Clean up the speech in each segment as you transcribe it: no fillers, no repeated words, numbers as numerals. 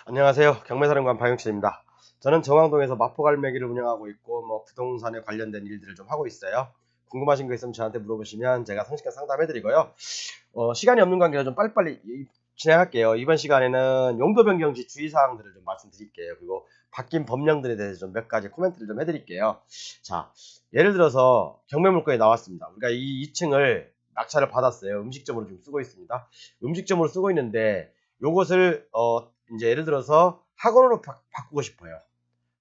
안녕하세요. 경매사령관 박영철입니다. 저는 정왕동에서 마포갈매기를 운영하고 있고 부동산에 관련된 일들을 좀 하고 있어요. 궁금하신 거 있으면 저한테 물어보시면 제가 성실하게 상담해드리고요. 시간이 없는 관계로 좀 빨리빨리 진행할게요. 이번 시간에는 용도 변경 시 주의사항들을 좀 말씀드릴게요. 그리고 바뀐 법령들에 대해서 좀 몇 가지 코멘트를 좀 해드릴게요. 자, 예를 들어서 경매 물건이 나왔습니다. 우리가 이 2층을 낙찰을 받았어요. 음식점으로 좀 쓰고 있습니다. 음식점으로 쓰고 있는데 요것을 이제 예를 들어서 학원으로 바꾸고 싶어요.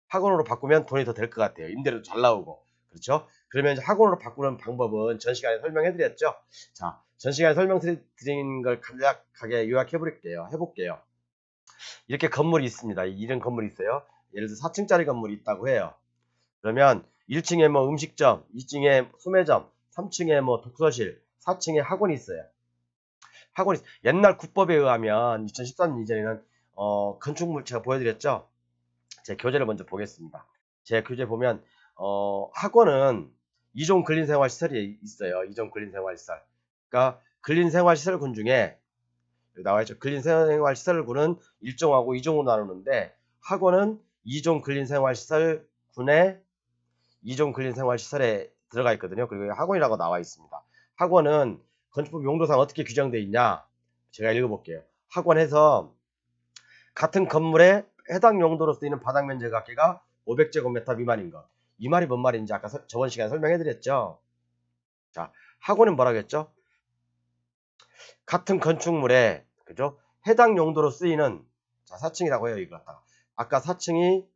학원으로 바꾸면 돈이 더 될 것 같아요. 임대료도 잘 나오고. 그렇죠? 그러면 이제 학원으로 바꾸는 방법은 전 시간에 설명해 드렸죠. 자, 전 시간에 설명드린 걸 간략하게 요약해 볼게요. 이렇게 건물이 있습니다. 이런 건물이 있어요. 예를 들어 4층짜리 건물이 있다고 해요. 그러면 1층에 뭐 음식점, 2층에 소매점, 3층에 뭐 독서실, 4층에 학원이 있어요. 학원이 옛날 국법에 의하면 2013년 이전에는 건축물 제가 보여드렸죠. 제 교재를 먼저 보겠습니다. 제 교재 보면 학원은 2종 근린생활시설이 있어요. 2종 근린생활시설. 그러니까 근린생활시설군 중에 여기 나와 있죠. 근린생활시설군은 1종하고 2종으로 나누는데 학원은 2종 근린생활시설군의 2종 근린생활시설에 들어가 있거든요. 그리고 학원이라고 나와 있습니다. 학원은 건축법 용도상 어떻게 규정되어 있냐? 제가 읽어볼게요. 학원에서 같은 건물에 해당 용도로 쓰이는 바닥 면적 합계가 500제곱미터 미만인 것. 이 말이 뭔 말인지 아까 저번 시간에 설명해드렸죠. 자, 학원은 뭐라고 했죠? 같은 건축물에 그죠? 해당 용도로 쓰이는 자 4층이라고 해요. 이거 갖다가 아까 4층이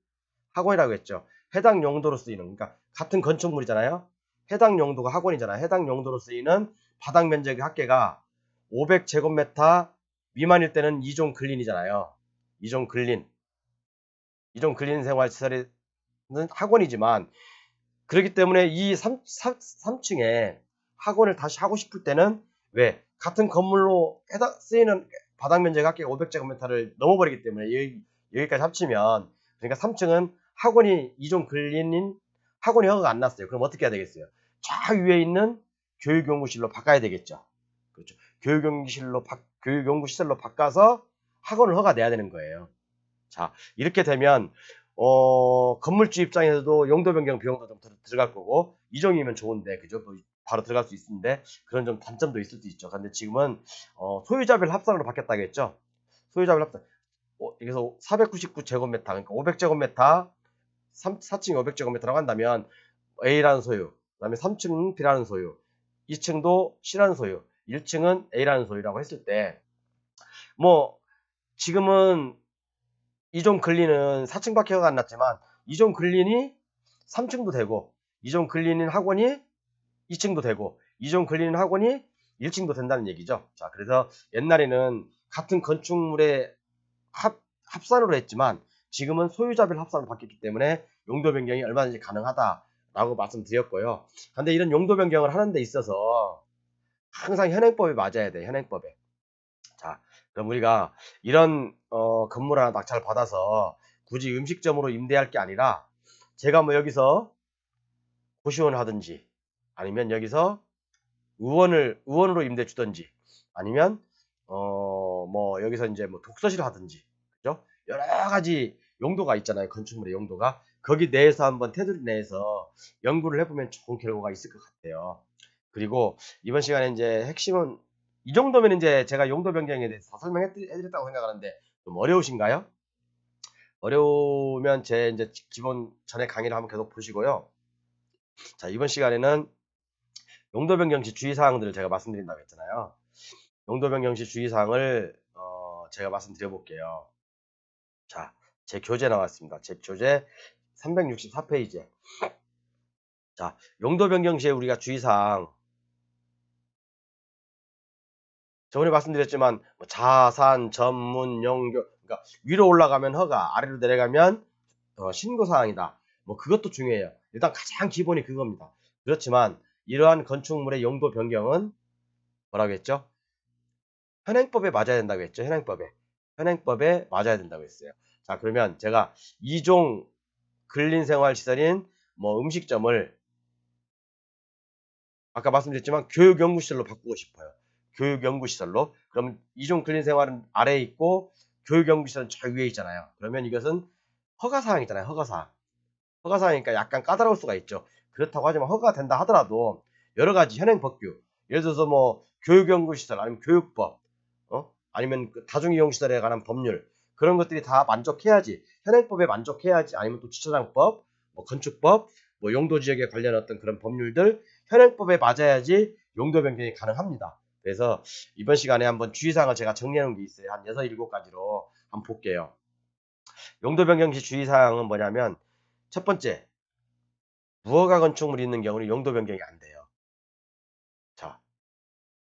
학원이라고 했죠. 해당 용도로 쓰이는 그러니까 같은 건축물이잖아요. 해당 용도가 학원이잖아요. 해당 용도로 쓰이는 바닥 면적의 합계가 500제곱미터 미만일 때는 2종 근린이잖아요. 2종 근린. 2종 근린 생활시설은 학원이지만 그렇기 때문에 이 3층에 학원을 다시 하고 싶을 때는 왜? 같은 건물로 쓰이는 바닥 면적 합계가 500제곱미터를 넘어버리기 때문에 여기까지 합치면 그러니까 3층은 학원이 2종 근린인 학원이 허가가 안 났어요. 그럼 어떻게 해야 되겠어요? 저 위에 있는 교육연구실로 바꿔야 되겠죠. 그렇죠. 교육연구시설로 바꿔서 학원을 허가 내야 되는 거예요. 자, 이렇게 되면 건물주 입장에서도 용도 변경 비용도 좀 들어갈 거고 이종이면 좋은데 그죠? 바로 들어갈 수 있는데 그런 좀 단점도 있을 수 있죠. 근데 지금은 소유자별 합산으로 바뀌었다고 했죠. 소유자별 합산. 여기서 499제곱미터 그러니까 500제곱미터 4층이 500제곱미터라고 한다면 A라는 소유, 그다음에 3층은 B라는 소유, 2층도 C라는 소유, 1층은 A라는 소유라고 했을 때 뭐 지금은 이종 근린은 4층밖에 허가 안 났지만 이종 근린이 3층도 되고 이종 근린인 학원이 2층도 되고 이종 근린인 학원이 1층도 된다는 얘기죠. 자, 그래서 옛날에는 같은 건축물의 합산으로 했지만 지금은 소유자별 합산으로 바뀌었기 때문에 용도 변경이 얼마든지 가능하다라고 말씀드렸고요. 근데 이런 용도 변경을 하는 데 있어서 항상 현행법에 맞아야 돼. 현행법에. 자, 그럼 우리가 이런 건물 하나 낙찰 받아서 굳이 음식점으로 임대할 게 아니라 제가 뭐 여기서 고시원 하든지 아니면 여기서 의원으로 임대 주든지 아니면 뭐 여기서 이제 뭐 독서실 하든지 그죠? 여러 가지 용도가 있잖아요. 건축물의 용도가 거기 내에서 한번 테두리 내에서 연구를 해보면 좋은 결과가 있을 것 같아요. 그리고 이번 시간에 이제 핵심은 이 정도면 이제 제가 용도 변경에 대해서 다 설명해드렸다고 생각하는데 좀 어려우신가요? 어려우면 제 이제 기본 전에 강의를 한번 계속 보시고요. 자, 이번 시간에는 용도 변경 시 주의사항들을 제가 말씀드린다고 했잖아요. 용도 변경 시 주의사항을 제가 말씀드려 볼게요. 자, 제 교재 나왔습니다. 제 교재 364페이지에. 자, 용도 변경 시에 우리가 주의사항 저번에 말씀드렸지만 뭐 자산, 전문, 영교 그러니까 위로 올라가면 허가, 아래로 내려가면 신고사항이다. 뭐 그것도 중요해요. 일단 가장 기본이 그겁니다. 그렇지만 이러한 건축물의 용도 변경은 뭐라고 했죠? 현행법에 맞아야 된다고 했죠. 현행법에 맞아야 된다고 했어요. 자, 그러면 제가 2종 근린생활시설인 뭐 음식점을 아까 말씀드렸지만 교육연구시설로 바꾸고 싶어요. 교육연구시설로. 그럼 2종 근린생활은 아래에 있고 교육연구시설은 저 위에 있잖아요. 그러면 이것은 허가사항이잖아요. 허가사항. 허가사항이니까 약간 까다로울 수가 있죠. 그렇다고 하지만 허가가 된다 하더라도 여러 가지 현행 법규, 예를 들어서 뭐 교육연구시설 아니면 교육법, 아니면 그 다중이용시설에 관한 법률, 그런 것들이 다 만족해야지, 현행법에 만족해야지, 아니면 또 주차장법, 뭐 건축법, 뭐 용도지역에 관련 어떤 그런 법률들 현행법에 맞아야지 용도 변경이 가능합니다. 그래서 이번 시간에 한번 주의사항을 제가 정리해 놓은 게 있어요. 한 6, 7가지로 한번 볼게요. 용도 변경 시 주의사항은 뭐냐면, 첫 번째, 무허가 건축물이 있는 경우는 용도 변경이 안 돼요. 자,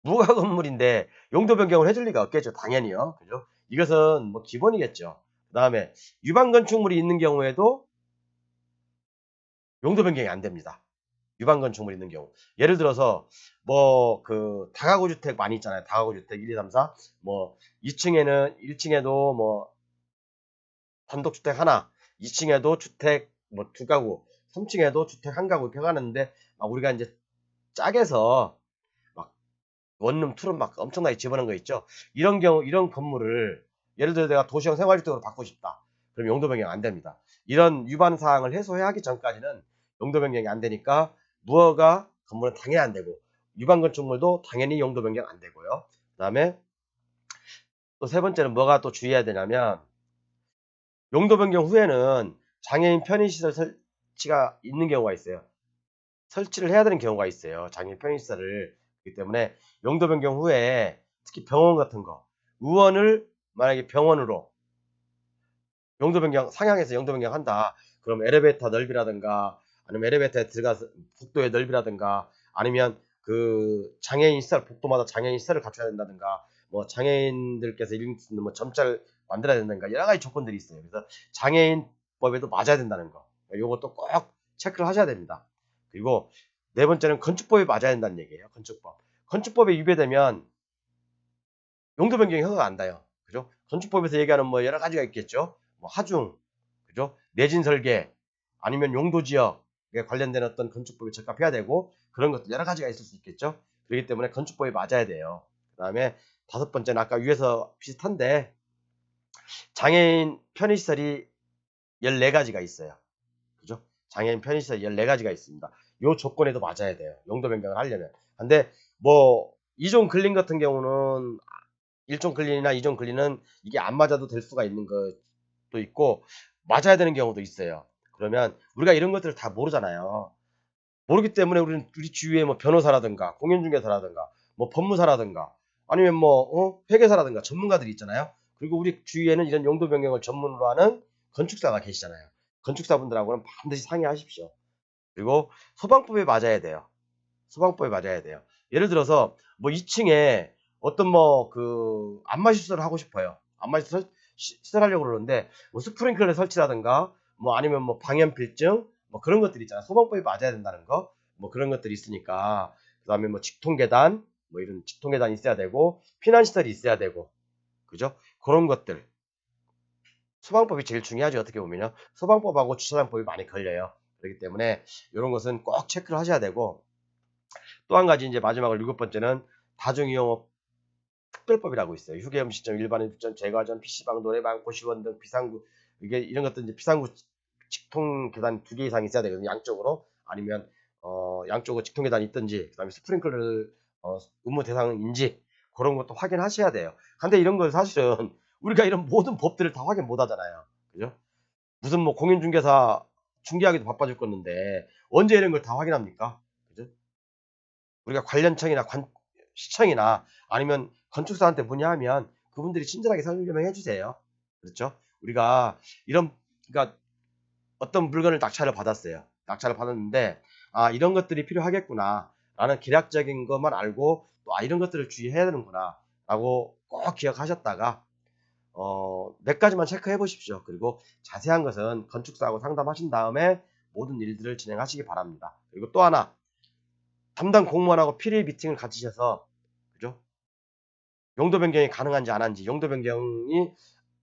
무허가 건물인데 용도 변경을 해줄 리가 없겠죠. 당연히요. 그죠? 이것은 뭐 기본이겠죠. 그 다음에 유방 건축물이 있는 경우에도 용도 변경이 안 됩니다. 유방 건축물이 있는 경우. 예를 들어서 뭐 그 다가구 주택 많이 있잖아요. 다가구 주택 1, 2, 3, 4. 뭐 2층에는 1층에도 뭐 단독 주택 하나, 2층에도 주택 뭐 2가구, 3층에도 주택 1가구 이렇게 가는데 우리가 이제 짝에서 막 원룸, 투룸 막 엄청나게 집어넣은 거 있죠. 이런 경우, 이런 건물을 예를 들어 내가 도시형 생활주택으로 바꾸고 싶다. 그럼 용도 변경 안 됩니다. 이런 위반 사항을 해소하기 전까지는 용도 변경이 안 되니까 무허가 건물은 당연히 안 되고 위반 건축물도 당연히 용도 변경 안 되고요. 그다음에 또 세 번째는 뭐가 또 주의해야 되냐면, 용도 변경 후에는 장애인 편의시설 설치가 있는 경우가 있어요. 설치를 해야 되는 경우가 있어요. 장애인 편의시설을. 그렇기 때문에 용도 변경 후에 특히 병원 같은 거, 의원을 만약에 병원으로 용도 변경, 상향해서 용도 변경한다. 그럼 엘리베이터 넓이라든가, 아니면 엘리베이터에 들어가서 복도의 넓이라든가, 아니면 그 장애인 시설, 복도마다 장애인 시설을 갖춰야 된다든가, 뭐 장애인들께서 이런 뭐 점자를 만들어야 된다든가, 여러 가지 조건들이 있어요. 그래서 장애인법에도 맞아야 된다는 거. 요것도 꼭 체크를 하셔야 됩니다. 그리고 네 번째는 건축법에 맞아야 된다는 얘기예요. 건축법. 건축법에 위배되면 용도 변경이 허가가 안 나요. 그죠? 건축법에서 얘기하는 뭐 여러 가지가 있겠죠. 뭐 하중, 그죠? 내진 설계, 아니면 용도 지역에 관련된 어떤 건축법에 적합해야 되고, 그런 것들 여러 가지가 있을 수 있겠죠. 그렇기 때문에 건축법에 맞아야 돼요. 그다음에 다섯 번째는 아까 위에서 비슷한데, 장애인 편의시설이 14가지가 있어요. 그죠? 장애인 편의시설 14가지가 있습니다. 요 조건에도 맞아야 돼요. 용도 변경을 하려면. 근데 뭐 2종 근린 같은 경우는 1종 근린이나 2종 근린은 이게 안 맞아도 될 수가 있는 것도 있고 맞아야 되는 경우도 있어요. 그러면 우리가 이런 것들을 다 모르잖아요. 모르기 때문에 우리 주위에 뭐 변호사라든가 공인중개사라든가 뭐 법무사라든가 아니면 뭐 회계사라든가 전문가들이 있잖아요. 그리고 우리 주위에는 이런 용도 변경을 전문으로 하는 건축사가 계시잖아요. 건축사분들하고는 반드시 상의하십시오. 그리고 소방법에 맞아야 돼요. 소방법에 맞아야 돼요. 예를 들어서 뭐 2층에 어떤 뭐 그 안마 시설을 하고 싶어요. 안마 시설하려고 그러는데 뭐 스프링클러 설치라든가 뭐 아니면 뭐 방염필증 뭐 그런 것들이 있잖아요. 소방법에 맞아야 된다는 거. 뭐 그런 것들이 있으니까. 그다음에 뭐 직통계단 뭐 이런 직통계단이 있어야 되고 피난 시설이 있어야 되고. 그죠? 그런 것들. 소방법이 제일 중요하죠. 어떻게 보면요. 소방법하고 주차장법이 많이 걸려요. 그렇기 때문에 이런 것은 꼭 체크를 하셔야 되고, 또 한 가지 이제 마지막으로 7번째는 다중이용업 특별법이라고 있어요. 휴게음식점, 일반 음식점, 제과점, PC방, 노래방, 고시원 등 비상구, 이게 이런 것들 이제 비상구 직통 계단 2개 이상 있어야 되거든요. 양쪽으로. 아니면 양쪽으로 직통 계단이 있든지, 그다음에 스프링클러를 의무 대상인지 그런 것도 확인하셔야 돼요. 근데 이런 걸 사실은 우리가 이런 모든 법들을 다 확인 못 하잖아요. 그죠? 무슨 뭐 공인중개사 중개하기도 바빠 죽겠는데 언제 이런 걸 다 확인합니까? 그죠? 우리가 관련청이나 시청이나 아니면 건축사한테 문의하면 그분들이 친절하게 설명해 주세요. 그렇죠? 우리가 이런, 그러니까 어떤 물건을 낙찰을 받았어요. 낙찰을 받았는데 이런 것들이 필요하겠구나 라는 기략적인 것만 알고 또 이런 것들을 주의해야 되는구나 라고 꼭 기억하셨다가 몇 가지만 체크해 보십시오. 그리고 자세한 것은 건축사하고 상담하신 다음에 모든 일들을 진행하시기 바랍니다. 그리고 또 하나, 담당 공무원하고 필의 미팅을 가지셔서, 그죠? 용도 변경이 가능한지 안 한지, 용도 변경이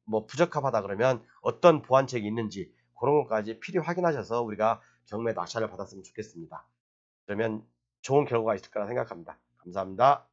뭐 부적합하다 그러면 어떤 보완책이 있는지 그런 것까지 필히 확인하셔서 우리가 경매 낙찰을 받았으면 좋겠습니다. 그러면 좋은 결과가 있을 거라 생각합니다. 감사합니다.